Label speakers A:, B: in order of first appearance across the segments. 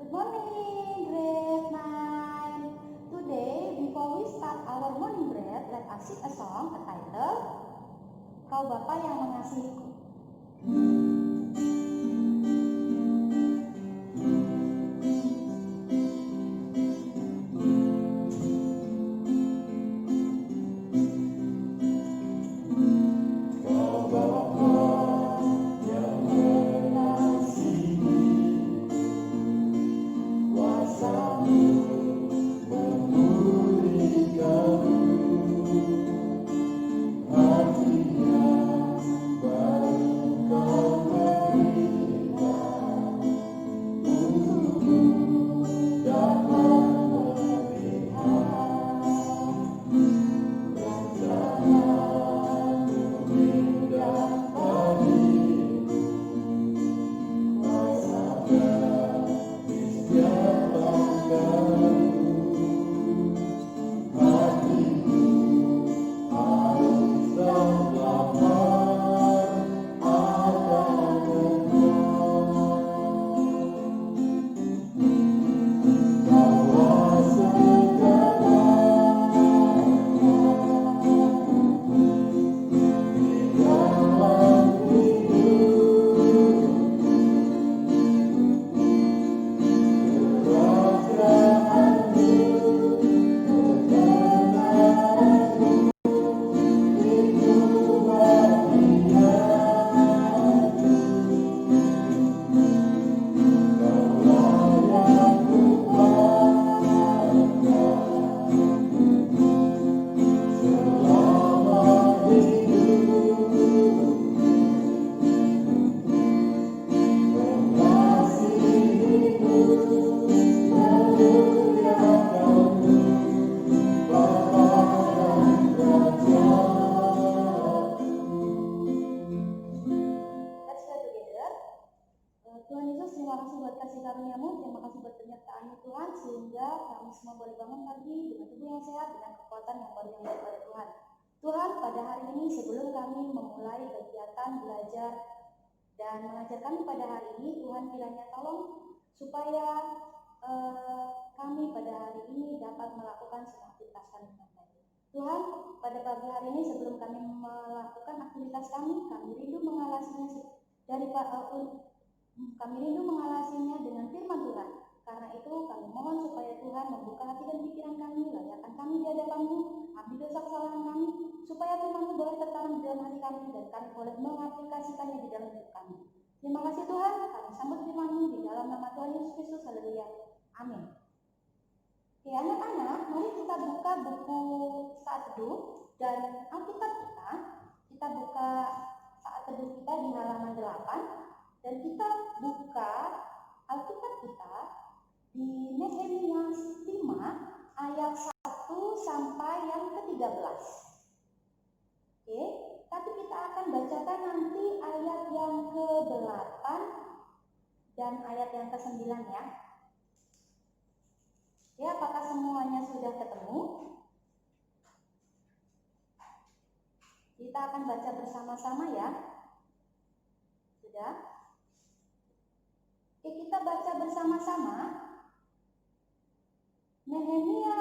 A: Good morning, grade 9. Today, before we start our morning bread, let us sing a song entitled Kau Bapa yang Mengasihiku. Tuhan Yesus, terima kasih buat kasih karunia-Mu, terima kasih buat penyertaan-Mu Tuhan, sehingga kami semua boleh bangun pagi dengan tubuh yang sehat, dengan kekuatan yang baru yang daripada Tuhan. Tuhan, pada hari ini sebelum kami memulai kegiatan belajar dan mengajar kami pada hari ini, Tuhan kiranya tolong supaya kami pada hari ini dapat melakukan semua aktivitas kami dengan baik. Tuhan, pada pagi hari ini sebelum kami melakukan aktivitas kami rindu mengawasinya kami rindu mengawasinya dengan firman Tuhan. Karena itu kami mohon supaya Tuhan membuka hati dan pikiran kami, layakkan kami di hadapan-Mu, ambil dosa kesalahan kami, supaya firman-Mu boleh tertanam di dalam hati kami dan kami boleh mengaplikasikannya di dalam hidup kami. Terima kasih Tuhan, kami sambut firman-Mu di dalam nama Tuhan Yesus Kristus, haleluya, amin. Oke anak-anak, mari kita buka buku Saat Teduh dan Alkitab kita. Kita buka Saat Teduh kita di halaman 8. Dan kita buka Alkitab kita di Nehemia 5 ayat 1 sampai yang ke-13. Oke, tapi kita akan bacakan nanti ayat yang ke-8 dan ayat yang ke-9 ya. Ya, apakah semuanya sudah ketemu? Kita akan baca bersama-sama ya. Sudah? Oke, kita baca bersama-sama Nehemia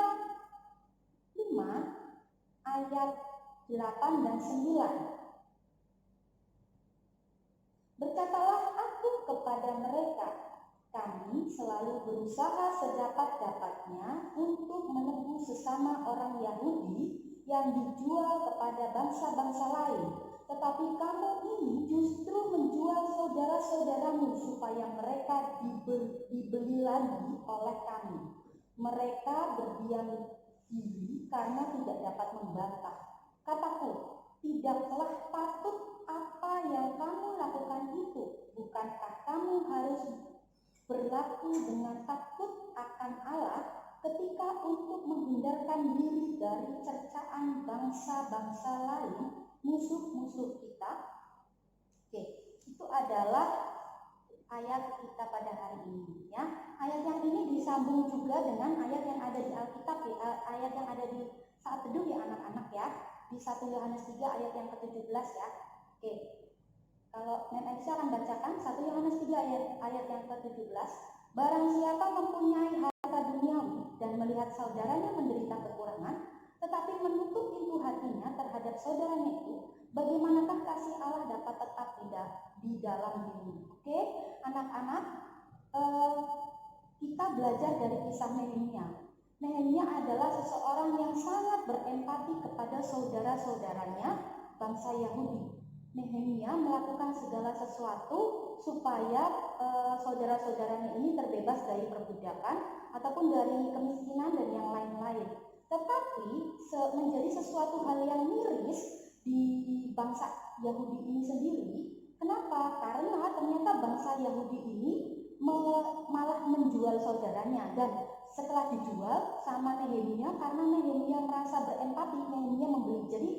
A: 5 ayat 8 dan 9. Berkatalah aku kepada mereka, kami selalu berusaha sedapat-dapatnya untuk menebus sesama orang Yahudi yang dijual kepada bangsa-bangsa lain. Tetapi kamu ini justru menjual saudara-saudaramu supaya mereka dibeli lagi oleh kami. Mereka berdiam diri karena tidak dapat membantah. Kataku, tidaklah patut apa yang kamu lakukan itu. Bukankah kamu harus berlaku dengan takut akan Allah ketika untuk menghindarkan diri dari cercaan bangsa-bangsa lain, musuh-musuh kita? Oke, itu adalah ayat kita pada hari ini ya. Ayat yang ini disambung juga dengan ayat yang ada di Alkitab, ayat yang ada di Saat Teduh ya anak-anak ya. Di 1 Yohanes 3 ayat yang ke-17 ya. Oke. Kalau Nen Aisyah akan bacakan 1 Yohanes 3 ayat yang ke-17. Barang siapa mempunyai harta duniawi dan melihat saudaranya menderita kekurangan, tetapi menutup pintu hatinya terhadap saudaranya itu, bagaimanakah kasih Allah dapat tetap di dalam dirinya? Oke, anak-anak, kita belajar dari kisah Nehemia. Nehemia adalah seseorang yang sangat berempati kepada saudara-saudaranya bangsa Yahudi. Nehemia melakukan segala sesuatu supaya saudara-saudaranya ini terbebas dari perbudakan ataupun dari kemiskinan dan yang lain-lain. Tetapi menjadi sesuatu hal yang miris di bangsa Yahudi ini sendiri. Kenapa? Karena ternyata bangsa Yahudi ini malah menjual saudaranya, dan setelah dijual sama Nehemia, karena Nehemia merasa berempati, Nehemia membeli. Jadi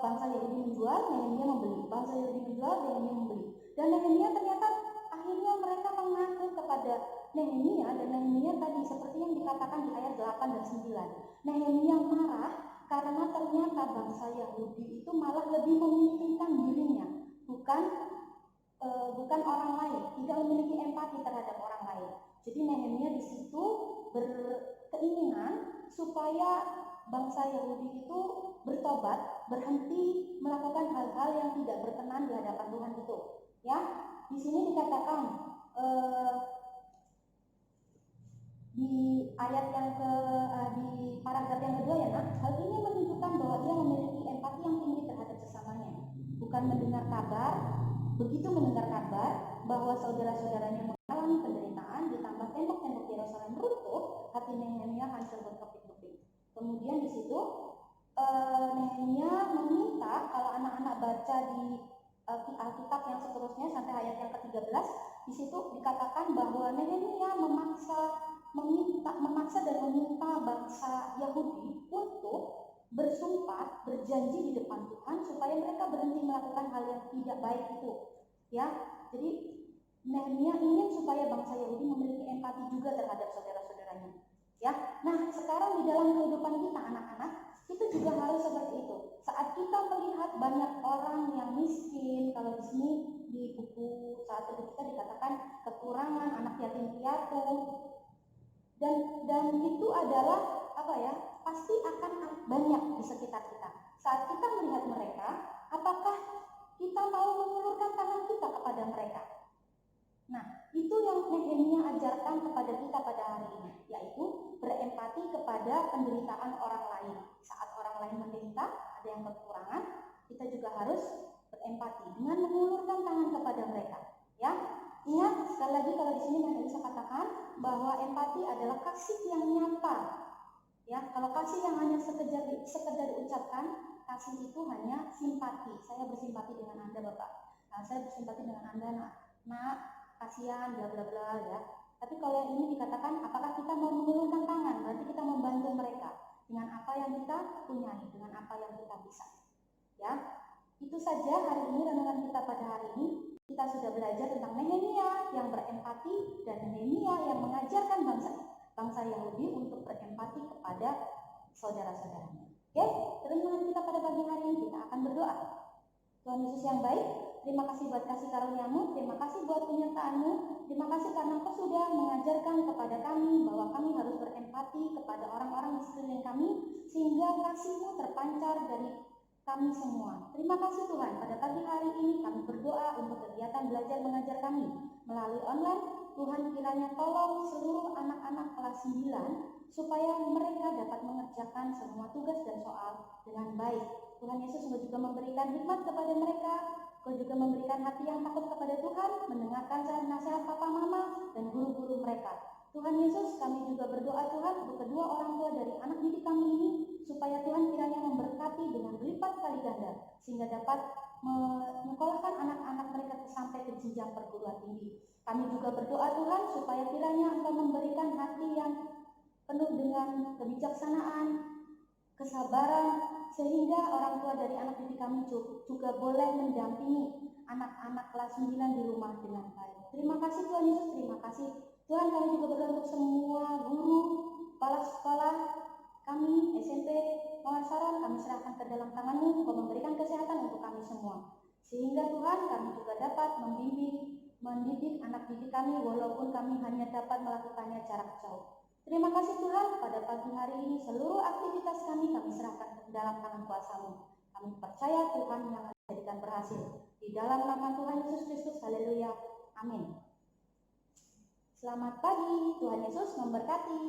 A: bangsa Yahudi menjual, Nehemia membeli, bangsa Yahudi menjual, Nehemia membeli, dan Nehemia ternyata akhirnya mereka mengaku kepada Nehemia, dan Nehemia tadi seperti yang dikatakan di ayat 8 dan 9, Nehemia marah karena ternyata bangsa Yahudi itu malah lebih mementingkan dirinya, bukan orang lain, tidak memiliki empati terhadap orang lain. Jadi Nehemia di situ berkeinginan supaya bangsa Yahudi itu bertobat, berhenti melakukan hal-hal yang tidak berkenan di hadapan Tuhan itu. Ya, di sini dikatakan di ayat yang di paragraf yang kedua ya nak, hal ini menunjukkan bahwa dia memiliki empati yang tinggi terhadap sesamanya. Bukan mendengar kabar, begitu mendengar kabar bahwa saudara-saudaranya mengalami penderitaan, ditambah tembok-tembok Yerusalem runtuh, hati Nehemia hancur berkeping-keping. Kemudian di situ Nehemia meminta, kalau anak-anak baca di Alkitab yang seterusnya sampai ayat yang ke-13, di situ dikatakan bahwa Nehemia memaksa dan meminta bangsa Yahudi untuk bersumpah, berjanji di depan Tuhan supaya mereka berhenti melakukan hal yang tidak baik itu. Ya, jadi Nehemia ingin supaya bangsa Yahudi memiliki empati juga terhadap saudara-saudaranya. Ya, nah sekarang di dalam kehidupan kita anak-anak, itu juga harus seperti itu. Saat kita melihat banyak orang yang miskin, kalau di sini di buku saat itu kita dikatakan kekurangan, anak yatim piatu, dan itu adalah apa ya? Pasti akan banyak di sekitar kita. Saat kita melihat mereka, apakah kita mau mengulurkan tangan kita kepada mereka? Nah, itu yang Nehemia ajarkan kepada kita pada hari ini, yaitu berempati kepada penderitaan orang lain. Saat orang lain menderita, ada yang kekurangan, kita juga harus berempati dengan mengulurkan tangan kepada mereka. Ya, ingat sekali lagi kalau di sini yang bisa katakan bahwa empati adalah kasih yang nyata. Ya, kalau kasih yang hanya sekedar diucapkan, kasih itu hanya simpati. Saya bersimpati dengan Anda, Bapak. Nah, saya bersimpati dengan Anda, nak, kasihan, bla bla bla ya. Tapi kalau yang ini dikatakan, apakah kita mau mengulurkan tangan? Berarti kita membantu mereka dengan apa yang kita punyai, dengan apa yang kita bisa. Ya, itu saja hari ini renungan kita pada hari ini. Kita sudah belajar tentang Nehemia yang berempati dan Nehemia yang mengajarkan bangsa Yahudi untuk berempati kepada saudara-saudaranya. Oke, renungan kita pada pagi hari ini kita akan berdoa. Tuhan Yesus yang baik, terima kasih buat kasih karunia-Mu, terima kasih buat penyertaan-Mu, terima kasih karena Engkau sudah mengajarkan kepada kami bahwa kami harus berempati kepada orang-orang di sekeliling kami, sehingga kasih-Mu terpancar dari kami semua. Terima kasih Tuhan, pada pagi hari ini kami berdoa untuk kegiatan belajar mengajar kami melalui online. Tuhan kiranya tolong seluruh anak-anak kelas 9 supaya mereka dapat mengerjakan semua tugas dan soal dengan baik. Tuhan Yesus juga memberikan hikmat kepada mereka, Kau juga memberikan hati yang takut kepada Tuhan, mendengarkan nasihat papa mama dan guru-guru mereka. Tuhan Yesus, kami juga berdoa Tuhan untuk kedua orang tua dari anak didik kami ini, supaya Tuhan kiranya memberkati dengan berlipat kali ganda, sehingga dapat menyekolahkan anak-anak mereka sampai ke jenjang perguruan tinggi. Kami juga berdoa Tuhan supaya kiranya Engkau memberikan hati yang penuh dengan kebijaksanaan, kesabaran, sehingga orang tua dari anak didik kami juga boleh mendampingi anak-anak kelas 9 di rumah dengan baik. Terima kasih Tuhan Yesus, terima kasih Tuhan. Kami juga berdoa untuk semua guru, kepala sekolah kami, SMP, pengasaran, kami serahkan ke dalam tangan-Mu, Kau memberikan kesehatan untuk kami semua. Sehingga Tuhan kami juga dapat membimbing mendidik anak didik kami walaupun kami hanya dapat melakukannya jarak jauh. Terima kasih Tuhan, pada pagi hari ini seluruh aktivitas kami serahkan ke dalam tangan kuasa-Mu. Kami percaya Tuhan yang akan menjadikan berhasil. Di dalam nama Tuhan Yesus Kristus, haleluya, amin. Selamat pagi, Tuhan Yesus memberkati.